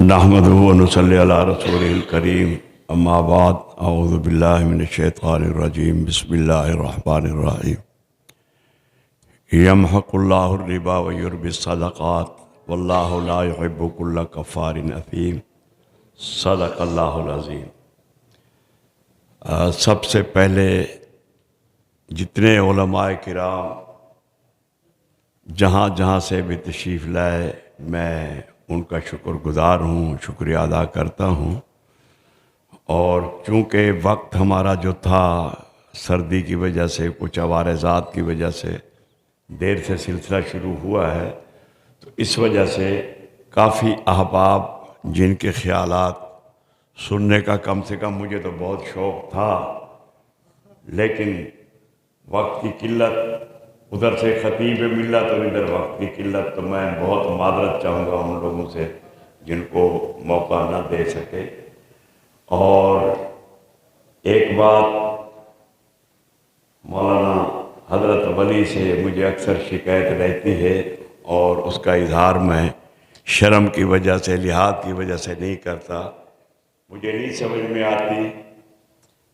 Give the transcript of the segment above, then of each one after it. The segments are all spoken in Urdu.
نحمدہ و نصلی علی رسولہ الکریم اما بعد اعوذ باللہ من الشیطان الرجیم بسم اللہ الرحمن الرحیم یمحق اللہ الربا ویربی الصدقات واللہ لا يحب کل کفار اثیم صدق اللہ العظیم۔ سب سے پہلے جتنے علماء کرام جہاں جہاں سے بھی تشریف لائے میں ان کا شکر گزار ہوں، شکریہ ادا کرتا ہوں۔ اور چونکہ وقت ہمارا جو تھا سردی کی وجہ سے کچھ عوارضات کی وجہ سے دیر سے سلسلہ شروع ہوا ہے، تو اس وجہ سے کافی احباب جن کے خیالات سننے کا کم سے کم مجھے تو بہت شوق تھا، لیکن وقت کی قلت، ادھر سے خطیب ملت اور ادھر وقت کی قلت، تو میں بہت معذرت چاہوں گا ان لوگوں سے جن کو موقع نہ دے سکے۔ اور ایک بات مولانا حضرت ولی سے مجھے اکثر شکایت رہتی ہے اور اس کا اظہار میں شرم کی وجہ سے، لحاظ کی وجہ سے نہیں کرتا۔ مجھے نہیں سمجھ میں آتی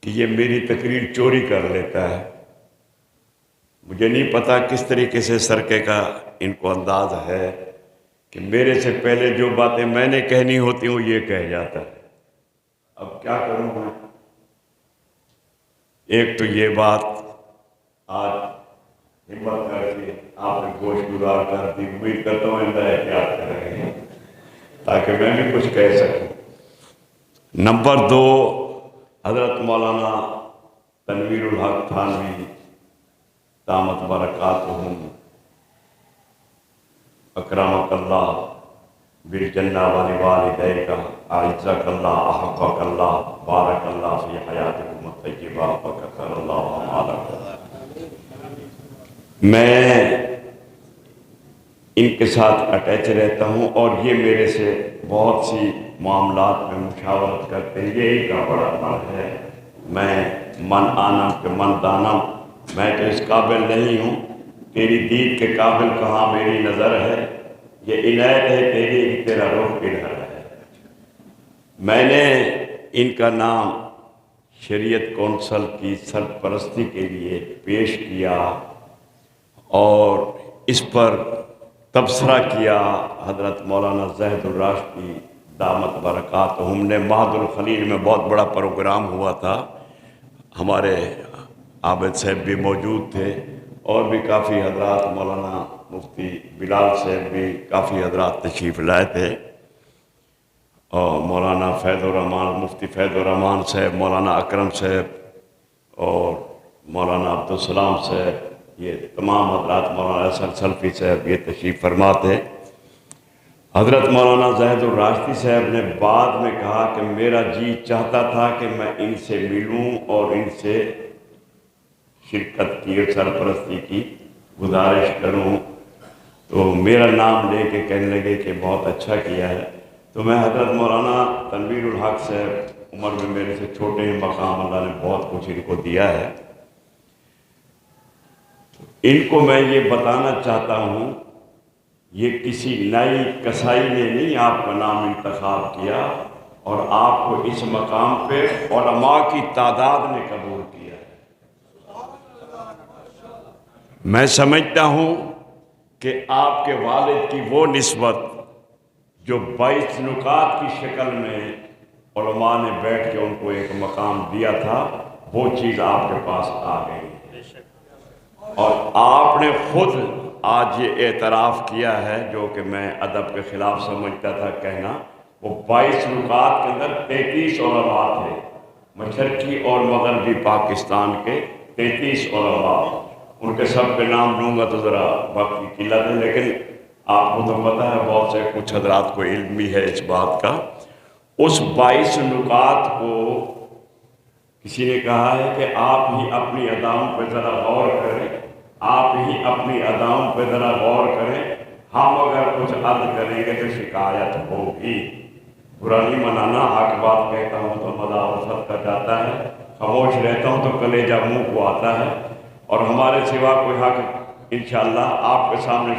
کہ یہ میری تقریر چوری کر لیتا ہے۔ مجھے نہیں پتا کس طریقے سے سرکے کا ان کو انداز ہے کہ میرے سے پہلے جو باتیں میں نے کہنی ہوتی ہوں یہ کہہ جاتا ہے۔ اب کیا کروں میں؟ ایک تو یہ بات آج ہمت کر کے آپ نے گوش گزار کر دی، امید کرتا ہوں اندر احتیاط کریں گے تاکہ میں بھی کچھ کہہ سکوں۔ نمبر دو، حضرت مولانا تنویر الحق تھانوی دامت برکاتہم اکرمک اللہ بالجنہ ولوالدیک اعزک اللہ احفظک اللہ بارک اللہ فی حیاتکم الطیبہ وکثر اللہ اعمالکم۔ میں ان کے ساتھ اٹیچ رہتا ہوں اور یہ میرے سے بہت سی معاملات میں مشاورت کرتے ہیں۔ یہ کا بڑا من ہے، میں من آنم کہ من دانم، میں تو اس قابل نہیں ہوں، تیری دید کے قابل کہاں میری نظر ہے، یہ عنایت ہے تیری کہ تیرا رخ کدھر ہے۔ میں نے ان کا نام شریعت کونسل کی سرپرستی کے لیے پیش کیا اور اس پر تبصرہ کیا۔ حضرت مولانا زاہد الراشدی دامت برکاتہم نے مہد الخلیل میں بہت بڑا پروگرام ہوا تھا، ہمارے عابد صاحب بھی موجود تھے اور بھی کافی حضرات، مولانا مفتی بلال صاحب بھی کافی حضرات تشریف لائے تھے، اور مولانا فیض الرحمان، مفتی فیض الرحمان صاحب، مولانا اکرم صاحب اور مولانا عبدالسلام صاحب، یہ تمام حضرات، مولانا احسن سلفی صاحب یہ تشریف فرما تھے۔ حضرت مولانا زاہد الراشدی صاحب نے بعد میں کہا کہ میرا جی چاہتا تھا کہ میں ان سے ملوں اور ان سے شرکت کی اور سرپرستی کی گزارش کروں، تو میرا نام لے کے کہنے لگے کہ بہت اچھا کیا ہے۔ تو میں حضرت مولانا تنویر الحق صاحب عمر میں میرے سے چھوٹے ہیں، مقام اللہ نے بہت کچھ ان کو دیا ہے، ان کو میں یہ بتانا چاہتا ہوں، یہ کسی نئی کسائی نے نہیں آپ کا نام انتخاب کیا، اور آپ کو اس مقام پہ علماء کی تعداد نے قبول کیا ہے۔ میں سمجھتا ہوں کہ آپ کے والد کی وہ نسبت جو 22 نکات کی شکل میں علماء نے بیٹھ کے ان کو ایک مقام دیا تھا، وہ چیز آپ کے پاس آ گئی، اور آپ نے خود آج یہ اعتراف کیا ہے جو کہ میں ادب کے خلاف سمجھتا تھا کہنا، وہ 22 نکات کے اندر 33 علماء تھے، مشرقی اور مغربی پاکستان کے 33 علماء۔ ان کے سب کے نام لوں گا تو ذرا وقت کی قلت ہے، لیکن آپ کو تو پتہ ہے، بہت سے کچھ حضرات کو علم بھی ہے اس بات کا۔ اس 22 نکات کو کسی نے کہا ہے کہ آپ ہی اپنی اداؤں پہ ذرا غور کریں، آپ ہی اپنی اداؤں پہ ذرا غور کریں، ہم اگر کچھ عرض کریں گے تو شکایت ہوگی۔ برا نہیں منانا، حق بات کہتا ہوں تو مزہ وسط کر جاتا ہے، خاموش رہتا ہوں تو کلیجہ منہ کو آتا ہے، اور ہمارے سوا کوئی حق انشاءاللہ آپ کے سامنے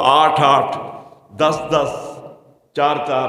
8-8, 10-10, 4-4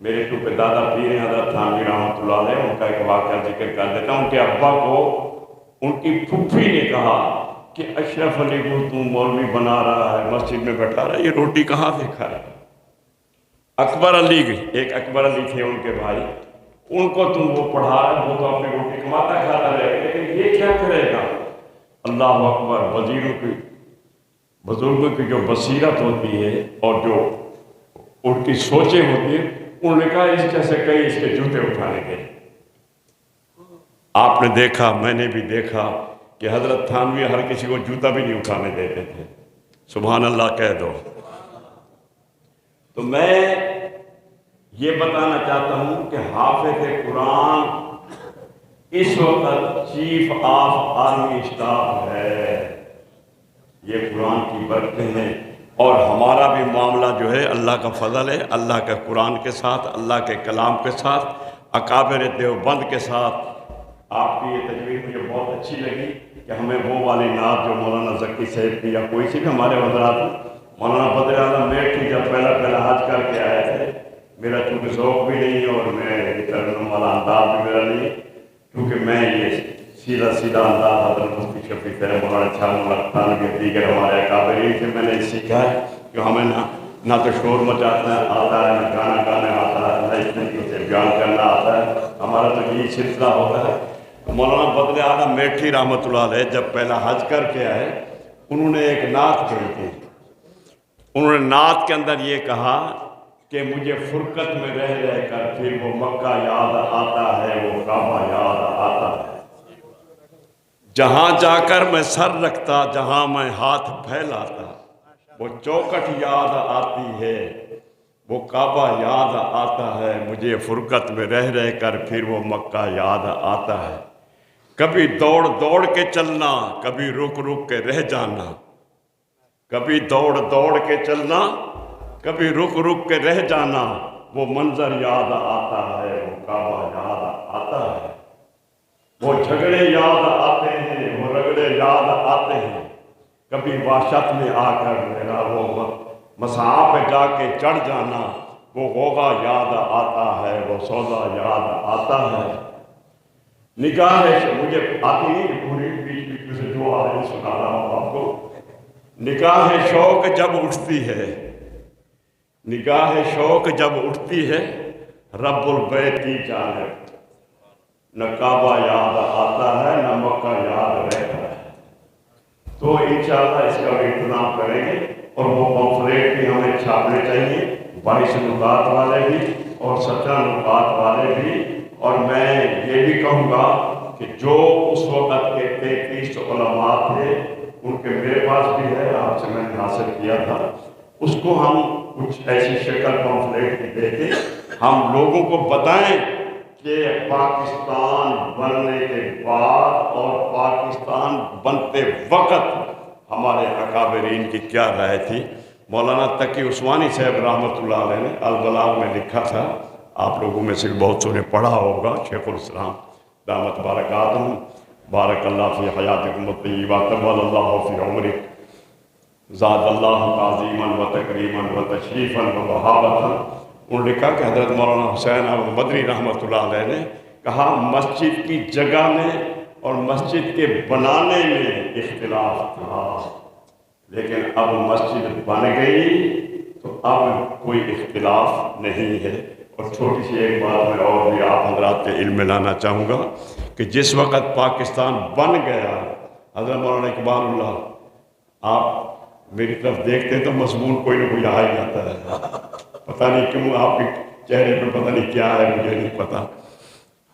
میرے چونکہ دادا پیر ہیں حضرت تھانوی رحمۃ اللہ علیہ، ان کا ایک واقعہ ذکر کر دیتا ہوں۔ ان کے ابا کو ان کی پھپھی نے کہا کہ اشرف علی کو تم مولوی بنا رہا ہے، مسجد میں بیٹھا رہا ہے، یہ روٹی کہاں سے کھائے؟ اکبر علی، ایک اکبر علی تھے ان کے بھائی، ان کو تم وہ پڑھا رہا ہے، وہ تو اپنی روٹی کماتا کھاتا رہے گا، لیکن یہ کیا کرے گا؟ اللہ اکبر! بزرگوں کی جو بصیرت ہوتی ہے اور جو ان کی سوچیں ہوتی ہیں، انہوں نے کہا اس جیسے کئی اس کے جوتے اٹھانے کے۔ آپ نے دیکھا، میں نے بھی دیکھا کہ حضرت تھانوی ہر کسی کو جوتا بھی نہیں اٹھانے دیتے تھے۔ سبحان اللہ کہہ دو۔ تو میں یہ بتانا چاہتا ہوں کہ حافظ قرآن اس وقت چیف آف آرمی اسٹاف ہے۔ یہ قرآن کی برکتیں ہیں، اور ہمارا بھی معاملہ جو ہے اللہ کا فضل ہے، اللہ کے قرآن کے ساتھ، اللہ کے کلام کے ساتھ، اکابر دیوبند کے ساتھ۔ آپ کی یہ تجویز مجھے بہت اچھی لگی کہ ہمیں وہ والی نعت جو مولانا ذکی صاحب کی یا کوئی سی بھی ہمارے حضرات، مولانا بدر اعظم میٹھی جب پہلا حج کر کے آئے تھے، میرا چونکہ ذوق بھی نہیں اور میں کرنے والا انداز بھی میرا نہیں، کیونکہ میں یہ سیدھا انداز حضرت مفتی شفیع صاحب، مولانا شاہ مولانا تھانوی دیگر ہمارے اکابرین سے میں نے سیکھا ہے کہ ہمیں نہ تو شور مچانا آتا ہے، نہ گانا گانا آتا ہے، نہ اس طریقے سے بیان کرنا آتا ہے، ہمارا تو یہی سلسلہ ہوتا ہے۔ مولانا بدر اعظم میٹھی رحمۃ اللہ علیہ جب پہلا حج کر کے آئے، انہوں نے ایک نعت کہی تھی۔ انہوں نے نعت کے اندر یہ کہا کہ مجھے فرقت میں رہ کر پھر وہ مکہ یاد آتا ہے، وہ کعبہ یاد آتا ہے، جہاں جا کر میں سر رکھتا، جہاں میں ہاتھ پھیلاتا، وہ چوکٹ یاد آتی ہے، وہ کعبہ یاد آتا ہے، مجھے فرقت میں رہ کر پھر وہ مکہ یاد آتا ہے۔ کبھی دوڑ کے چلنا، کبھی رک کے رہ جانا، کبھی دوڑ کے چلنا، کبھی رک کے رہ جانا، وہ منظر یاد آتا ہے، وہ کعبہ یاد آتا ہے، وہ جھگڑے یاد آتے ہیں، وہ رگڑے یاد آتے ہیں، کبھی وحشت میں آ کر میرا وہ مساح پہ جا کے چڑھ جانا، وہ غوغا یاد آتا ہے، وہ سودا یاد آتا ہے۔ نگاہ مجھے آتی نہیں پوری، بیچ سے جو آ رہے ہیں سنا رہا ہوں آپ کو۔ نگاہ شوق جب اٹھتی ہے، نگاہ شوق جب اٹھتی ہے، رب البیت کی جانب، نہ کعبہ یاد آتا ہے، نہ مکہ یاد رہتا ہے۔ تو انشاءاللہ اس کا بھی انتظام کریں گے، اور وہ پمفلیٹ بھی ہمیں چھاپنے چاہیے، 22 نکات والے بھی اور 17 نکات والے بھی۔ اور میں یہ بھی کہوں گا کہ جو اس وقت کے 33 علماء تھے، ان کے میرے پاس بھی ہے، آپ سے میں نے حاصل کیا تھا، اس کو ہم کچھ ایسی شکل پمفلیٹ کی دے کے ہم لوگوں کو بتائیں کہ پاکستان بننے کے بعد اور پاکستان بنتے وقت ہمارے اکابرین کی کیا رائے تھی۔ مولانا تقی عثمانی صاحب رحمۃ اللہ علیہ نے البلاغ میں لکھا تھا، آپ لوگوں میں سے بہت سو نے پڑھا ہوگا، شیخ الاسلام دامت برکاتہم، بارک اللہ فی حیاتکم الطیبہ، طول اللہ فی عمرک، زاد اللہ تعظیما و تکریما و تشریفا و وہابتا۔ انہوں نے لکھا کہ حضرت مولانا حسین احمد مدنی رحمۃ اللہ علیہ نے کہا مسجد کی جگہ میں اور مسجد کے بنانے میں اختلاف تھا، لیکن اب مسجد بن گئی تو اب کوئی اختلاف نہیں ہے۔ اور چھوٹی سی ایک بات میں اور بھی آپ حضرات کے علم میں لانا چاہوں گا کہ جس وقت پاکستان بن گیا، حضرت مولانا اقبال اللہ، آپ میری طرف دیکھتے ہیں تو مضمون کوئی نہ کوئی آ ہی جاتا ہے، پتہ نہیں کیوں آپ کے چہرے پہ پتہ نہیں کیا ہے، مجھے نہیں پتہ،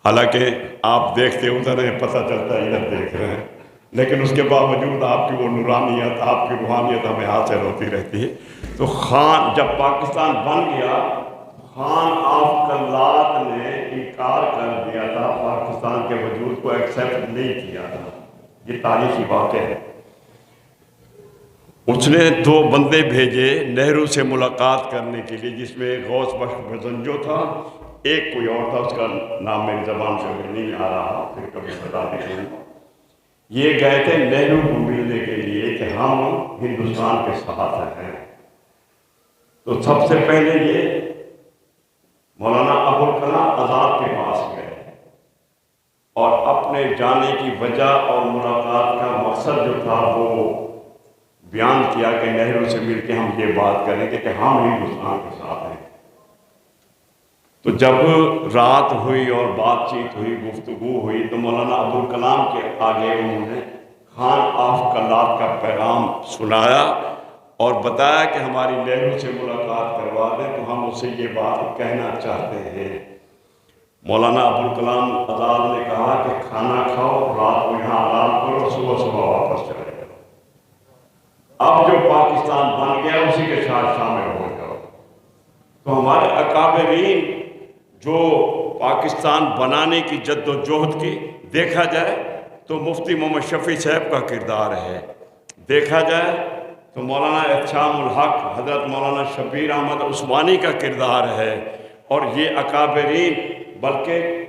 حالانکہ آپ دیکھتے ادھر ہیں، پتہ چلتا ہے ادھر دیکھ رہے ہیں، لیکن اس کے باوجود آپ کی وہ نورانیت، آپ کی روحانیت ہمیں حاصل ہوتی رہتی ہے۔ تو خان جب پاکستان بن گیا، خان آف کلات نے انکار کر دیا تھا، پاکستان کے وجود کو ایکسیپٹ نہیں کیا تھا، یہ تاریخی واقعہ ہے۔ اس نے 2 بندے بھیجے نہرو سے ملاقات کرنے کے لیے، جس میں ایک غوث بخش بزنجو تھا، ایک کوئی اور تھا، اس کا نام میری زبان سے نہیں آ رہا، پھر کبھی بتا دیں گے۔ یہ گئے تھے نہرو کو ملنے کے لیے کہ ہم ہندوستان کے ساتھ ہیں۔ تو سب سے پہلے یہ مولانا ابوالکلام آزاد کے پاس گئے اور اپنے جانے کی وجہ اور ملاقات کا مقصد جو تھا وہ بیان کیا کہ نہرو سے مل کے ہم یہ بات کریں گے کہ ہم ہندوستان کے ساتھ ہیں۔ تو جب رات ہوئی اور بات چیت ہوئی، گفتگو ہوئی، تو مولانا ابوالکلام کے آگے انہوں نے خان آف کلات کا پیغام سنایا اور بتایا کہ ہماری نہرو سے ملاقات کروا دیں تو ہم اسے یہ بات کہنا چاہتے ہیں۔ مولانا ابوالکلام آزاد نے کہا کہ کھانا کھاؤ، رات کو یہاں آرام کرو، صبح صبح واپس چلے جاؤ۔ اب جو پاکستان بن گیا اسی کے ساتھ شامل ہو جاؤ۔ تو ہمارے اکابرین جو پاکستان بنانے کی جد و جہد کی دیکھا جائے تو مفتی محمد شفیع صاحب کا کردار ہے، دیکھا جائے تو مولانا احتشام الحق حضرت مولانا شبیر احمد عثمانی کا کردار ہے، اور یہ اکابرین، بلکہ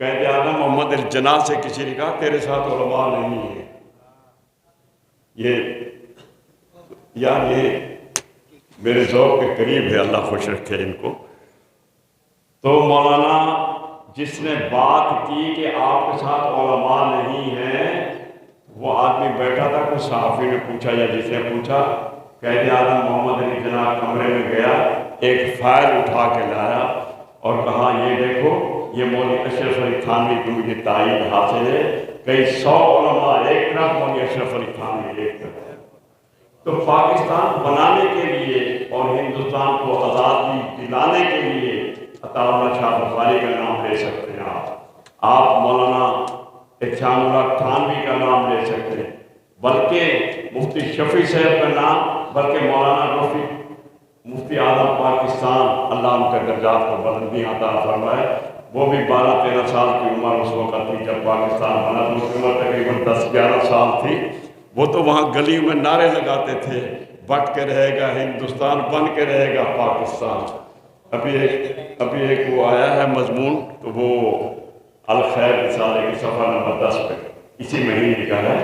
قائد اعظم محمد الجناح سے کسی نے کہا تیرے ساتھ علماء نہیں ہے، یہ میرے ذوق کے قریب ہے، اللہ خوش رکھے ان کو۔ تو مولانا جس نے بات کی کہ آپ کے ساتھ علماء نہیں ہیں، وہ آدمی بیٹھا تھا، کوئی صحافی نے پوچھا یا جس نے پوچھا، قائد اعظم محمد علی جناح کمرے میں گیا، ایک فائل اٹھا کے لایا اور کہا یہ دیکھو یہ مولوی اشرف علی تھانوی کو مجھے تائید حاصل ہے، کئی 100 علماء ایک طرف، مولوی اشرف علی تھانوی ایک طرف۔ تو پاکستان بنانے کے لیے اور ہندوستان کو آزادی دلانے کے لیے عطا اللہ شاہ بخاری کا نام لے سکتے ہیں، آپ مولانا احتشام الحق تھانوی کا نام لے سکتے ہیں، بلکہ مفتی شفیع صاحب کا نام، بلکہ مولانا رفیع مفتی اعظم پاکستان، اللہ ان کے درجات کو بلندی عطا فرمائے، وہ بھی 12-13 سال کی عمر اس وقت تھی جب پاکستان بنا، تو اس کی عمر تقریباً 10-11 سال تھی۔ وہ تو وہاں گلیوں میں نعرے لگاتے تھے، بٹ کے رہے گا ہندوستان، بن کے رہے گا پاکستان۔ ابھی ایک وہ آیا ہے مضمون، تو وہ الخیر رسالے کی صفحہ نمبر 10 پہ اسی مہینے کا ہے،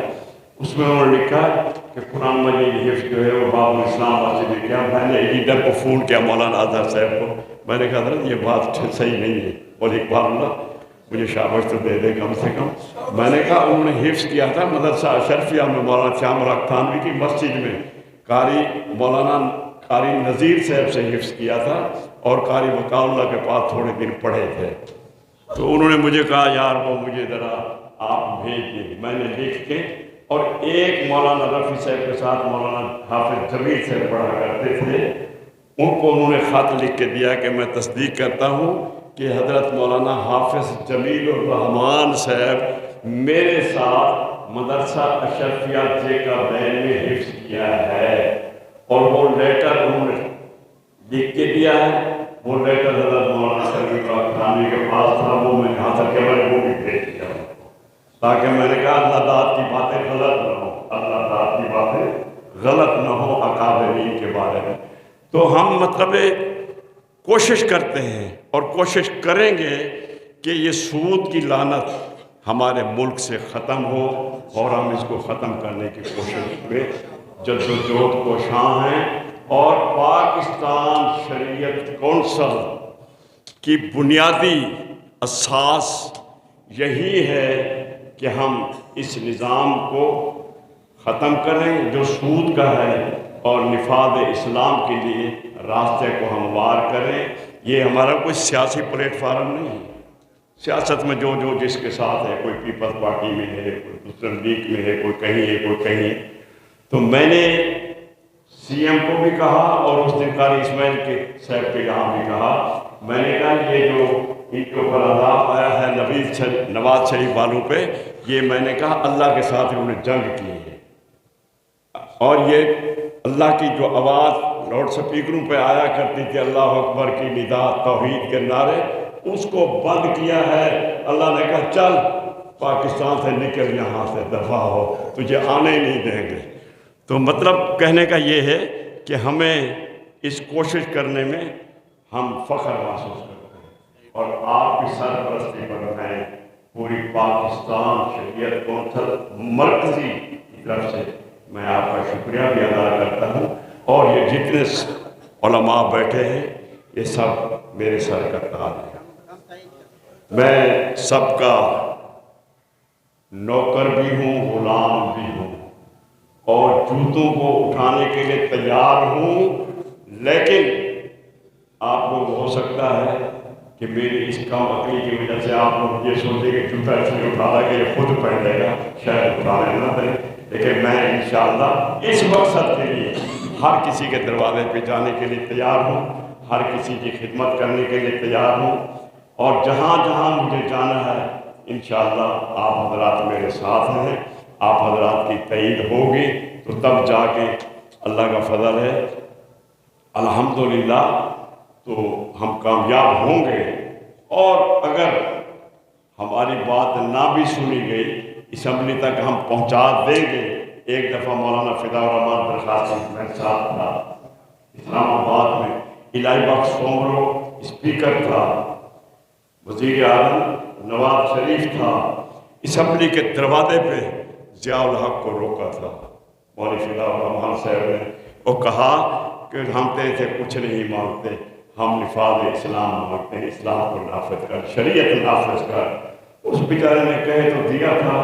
اس میں انہوں نے لکھا کہ قرآن مجید حفظ جو ہے وہ باب الاسلام مسجد میں کیا۔ میں نے ایڈیٹر کو فون کیا مولانا اظہر صاحب کو، میں نے کہا حضرت یہ بات صحیح نہیں ہے، اور اقبال اللہ مجھے شاباش تو دے دے کم سے کم۔ میں نے کہا انہوں نے حفظ کیا تھا مدرسہ اشرفیہ میں مولانا احتشام الحق تھانوی کی مسجد میں، مولانا قاری نذیر صاحب سے حفظ کیا تھا، اور قاری وقار اللہ کے پاس تھوڑے دن پڑھے تھے۔ تو انہوں نے مجھے کہا یار وہ مجھے ذرا آپ بھیج دیں، میں نے لکھ کے، اور ایک مولانا رفیع صاحب کے ساتھ مولانا حافظ جمیل صاحب پڑھا کرتے تھے، ان کو انہوں نے خط لکھ کے دیا کہ میں تصدیق کرتا ہوں کہ حضرت مولانا حافظ جمیل الرحمان صاحب میرے ساتھ مدرسہ اشرفیہ جیکابین میں حفظ کیا ہے، اور وہ لیٹر انہوں نے لکھ کے دیا ہے۔ وہ لیٹر حضرت مولانا شبیر احمد تھانوی کے پاس تھا، وہ میں نے حاصل کیا، میں نے وہ بھی بھیج دیا، تاکہ میں نے کہا اللہ داد کی باتیں غلط نہ ہوں، اللہ داد کی باتیں غلط نہ ہوں اکابرین کے بارے میں۔ تو ہم مطلب کوشش کرتے ہیں اور کوشش کریں گے کہ یہ سود کی لعنت ہمارے ملک سے ختم ہو، اور ہم اس کو ختم کرنے کی کوشش میں جد و جہد کوشاں ہیں، اور پاکستان شریعت کونسل کی بنیادی اساس یہی ہے کہ ہم اس نظام کو ختم کریں جو سود کا ہے، اور نفاذ اسلام کے لیے راستے کو ہموار کریں۔ یہ ہمارا کوئی سیاسی پلیٹ فارم نہیں ہے، سیاست میں جو جس کے ساتھ ہے، کوئی پیپلز پارٹی میں ہے، کوئی مسلم لیگ میں ہے، کوئی کہیں ہے، کوئی کہیں ہے۔ تو میں نے سی ایم کو بھی کہا، اور اس دن قاری اسماعیل کے صاحب کے یہاں بھی کہا، میں نے کہا یہ جو ان کے اوپر عذاب آیا ہے نواز شریف والوں پہ، یہ میں نے کہا اللہ کے ساتھ انہوں نے جنگ کی ہے، اور یہ اللہ کی جو آواز لاؤڈ سپیکروں پہ آیا کرتی تھی اللہ اکبر کی ندا، توحید کے نعرے، اس کو بند کیا ہے۔ اللہ نے کہا چل پاکستان سے نکل، یہاں سے دفع ہو، تجھے آنے ہی نہیں دیں گے۔ تو مطلب کہنے کا یہ ہے کہ ہمیں اس کوشش کرنے میں ہم فخر محسوس کرتے ہیں، اور آپ کی سرپرستی پر میں پوری پاکستان شریعت کونسل مرکزی کی طرف سے میں آپ کا شکریہ بھی ادا کرتا ہوں، اور یہ جتنے علماء بیٹھے ہیں یہ سب میرے سر کا تاج ہے۔ میں سب کا نوکر بھی ہوں، غلام بھی ہوں، اور جوتوں کو اٹھانے کے لیے تیار ہوں، لیکن آپ لوگ ہو سکتا ہے کہ میری اس کم عقلی کی وجہ سے آپ لوگ یہ سوچیں کہ جوتا اس لیے اٹھانا کہ یہ خود پہن لے گا، شاید اٹھانے نہ دیں، لیکن میں انشاءاللہ اس مقصد کے لیے ہر کسی کے دروازے پہ جانے کے لیے تیار ہوں، ہر کسی کی خدمت کرنے کے لیے تیار ہوں، اور جہاں جہاں مجھے جانا ہے انشاءاللہ آپ حضرات میرے ساتھ ہیں، آپ حضرات کی تائید ہوگی تو تب جا کے اللہ کا فضل ہے الحمدللہ تو ہم کامیاب ہوں گے۔ اور اگر ہماری بات نہ بھی سنی گئی، اسمبلی تک ہم پہنچا دیں گے۔ ایک دفعہ مولانا فدا الرحمان درخواست میں ساتھ تھا اسلام آباد میں، الہی بخش سومرو اسپیکر تھا، وزیر اعظم نواز شریف تھا، اسمبلی کے دروازے پہ ضیاء الحق کو روکا تھا مولانا فدا الرحمان صاحب نے، وہ کہا کہ ہم تیرے سے کچھ نہیں مانگتے، ہم نفاذ اسلام مانگتے ہیں، اسلام کو نافذ کر، شریعت نافذ کر۔ اس بیچارے نے کہے تو دیا تھا،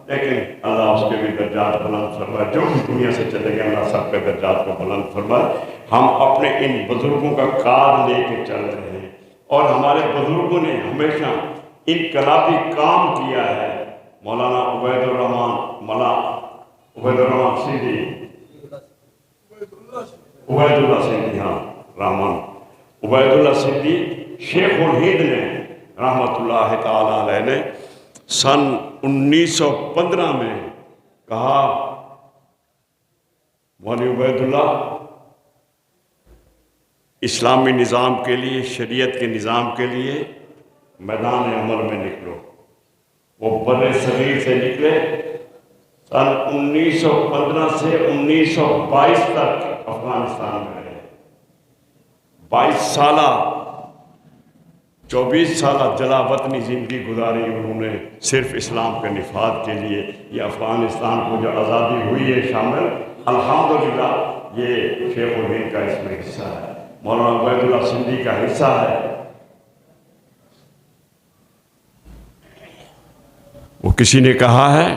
لیکن اللہ اس کے بھی درجات بلند فرمائے، جو بھی دنیا سے چلے گئے اللہ سب کے درجات کو بلند فرمائے۔ ہم اپنے ان بزرگوں کا کاج لے کے چل رہے ہیں، اور ہمارے بزرگوں نے ہمیشہ انقلابی کام کیا ہے۔ مولانا عبید الرحمان سندھی، عبید اللہ سندھی، ہاں رحمان عبید اللہ سندھی، شیخ الہند نے رحمت اللہ تعالیٰ علیہ نے سن 1915 میں کہا مولانا عبید اللہ اسلامی نظام کے لیے، شریعت کے نظام کے لیے میدان عمل میں نکلو۔ وہ بر صغیر سے نکلے، سن 1915 سے 1922 تک افغانستان میں رہے، 22 سالہ 24 سالہ جلا وطنی زندگی گزاری انہوں نے صرف اسلام کے نفاذ کے لیے۔ یہ افغانستان کو جو آزادی ہوئی ہے شامل، الحمدللہ یہ شیخ الہند کا اس میں حصہ ہے، مولانا عبید اللہ سندھی کا حصہ ہے۔ وہ کسی نے کہا ہے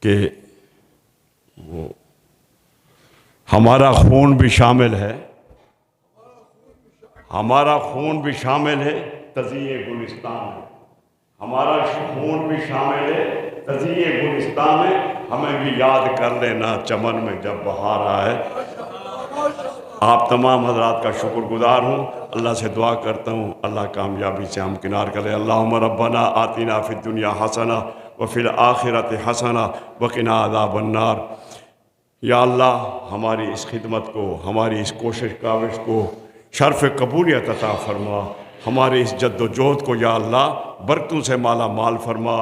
کہ وہ ہمارا خون بھی شامل ہے، ہمارا خون بھی شامل ہے تزیئے گلستان میں، ہمارا خون بھی شامل ہے تزیئے گلستان میں، ہمیں بھی یاد کر لینا چمن میں جب بہار آئے۔ آپ تمام حضرات کا شکر گزار ہوں، اللہ سے دعا کرتا ہوں اللہ کامیابی سے ہمکنار کرے۔ اللہم ربنا آتنا فی الدنیا حسنہ وفی الآخرۃ حسنہ وقنا عذاب النار۔ یا اللہ ہماری اس خدمت کو، ہماری اس کوشش کاوش کو شرف قبولیت عطا فرما، ہماری اس جد و جہد کو یا اللہ برکتوں سے مالا مال فرما۔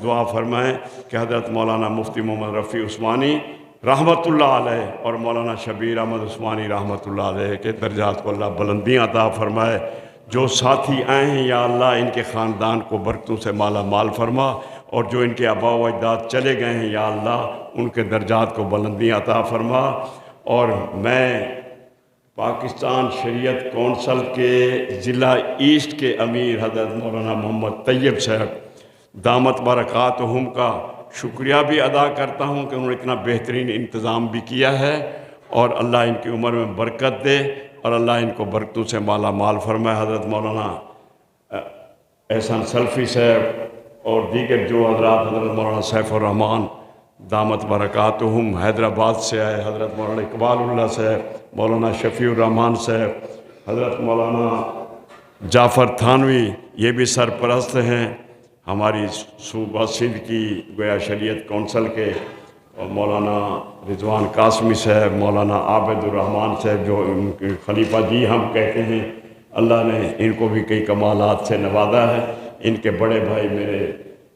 دعا فرمائیں کہ حضرت مولانا مفتی محمد رفیع عثمانی رحمت اللہ علیہ اور مولانا شبیر احمد عثمانی رحمت اللہ علیہ کے درجات کو اللہ بلندیاں عطا فرمائے۔ جو ساتھی آئے ہیں یا اللہ ان کے خاندان کو برکتوں سے مالا مال فرما، اور جو ان کے آباء و اجداد چلے گئے ہیں یا اللہ ان کے درجات کو بلندیاں عطا فرما۔ اور میں پاکستان شریعت کونسل کے ضلع ایسٹ کے امیر حضرت مولانا محمد طیب صاحب دامت برکاتہم کا شکریہ بھی ادا کرتا ہوں کہ انہوں نے اتنا بہترین انتظام بھی کیا ہے، اور اللہ ان کی عمر میں برکت دے اور اللہ ان کو برکتوں سے مالا مال فرمائے۔ حضرت مولانا احسان سلفی صاحب اور دیگر جو حضرات، حضرت مولانا سیف الرحمان دامت برکاتہم حیدرآباد سے آئے، حضرت مولانا اقبال اللہ صاحب، مولانا شفیع الرحمان صاحب، حضرت مولانا جعفر تھانوی، یہ بھی سرپرست ہیں ہماری صوبہ سندھ کی گویا شریعت کونسل کے، اور مولانا رضوان قاسمی صاحب، مولانا عابد الرحمان صاحب جو ان کے خلیفہ جی ہم کہتے ہیں، اللہ نے ان کو بھی کئی کمالات سے نوازا ہے۔ ان کے بڑے بھائی میرے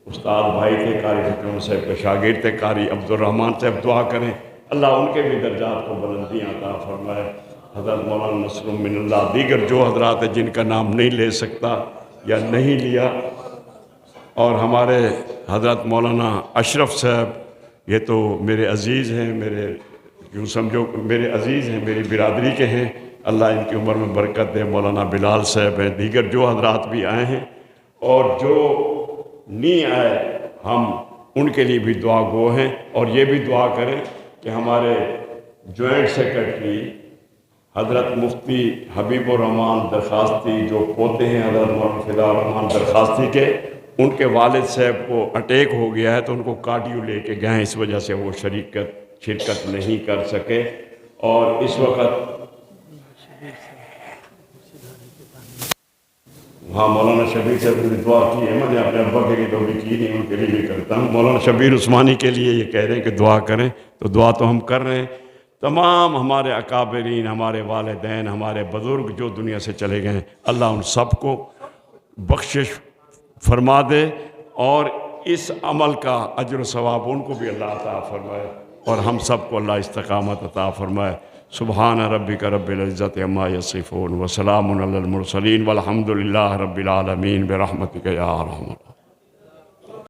استاد بھائی تھے، قاری فکرم صاحب کے شاگرد تھے، قاری عبد الرحمان صاحب، دعا کریں اللہ ان کے بھی درجات کو بلندیاں عطا فرمائے۔ حضرت مولانا نصر من اللہ، دیگر جو حضرات ہیں جن کا نام نہیں لے سکتا یا نہیں لیا، اور ہمارے حضرت مولانا اشرف صاحب، یہ تو میرے عزیز ہیں، میرے یوں سمجھو میرے عزیز ہیں، میری برادری کے ہیں، اللہ ان کی عمر میں برکت دے. مولانا بلال صاحب ہیں, دیگر جو حضرات بھی آئے ہیں اور جو نہیں آئے, ہم ان کے لیے بھی دعا گو ہیں. اور یہ بھی دعا کریں کہ ہمارے جوائنٹ سیکرٹری حضرت مفتی حبیب الرحمان درخواستی جو پوتے ہیں حضرت مولانا فضاء الرحمان درخواستی کے, ان کے والد صاحب کو اٹیک ہو گیا ہے تو ان کو کارڈیو لے کے گئے ہیں, اس وجہ سے وہ شرکت نہیں کر سکے. اور اس وقت ہاں مولانا شبیر سے دعا کی ہے, میں نے اپنے ابا کے لیے تو بھی کی نہیں, ان کے لیے بھی کرتا ہوں. مولانا شبیر عثمانی کے لیے یہ کہہ رہے ہیں کہ دعا کریں, تو دعا تو ہم کر رہے ہیں. تمام ہمارے اکابرین, ہمارے والدین, ہمارے بزرگ جو دنیا سے چلے گئے ہیں, اللہ ان سب کو بخشش فرما دے اور اس عمل کا اجر و ثواب ان کو بھی اللہ عطا فرمائے اور ہم سب کو اللہ استقامت عطا فرمائے. سبحان ربک رب العزت عما یصفون وسلام علی المرسلین والحمد للہ رب العالمین برحمتک یا ارحم الراحمین.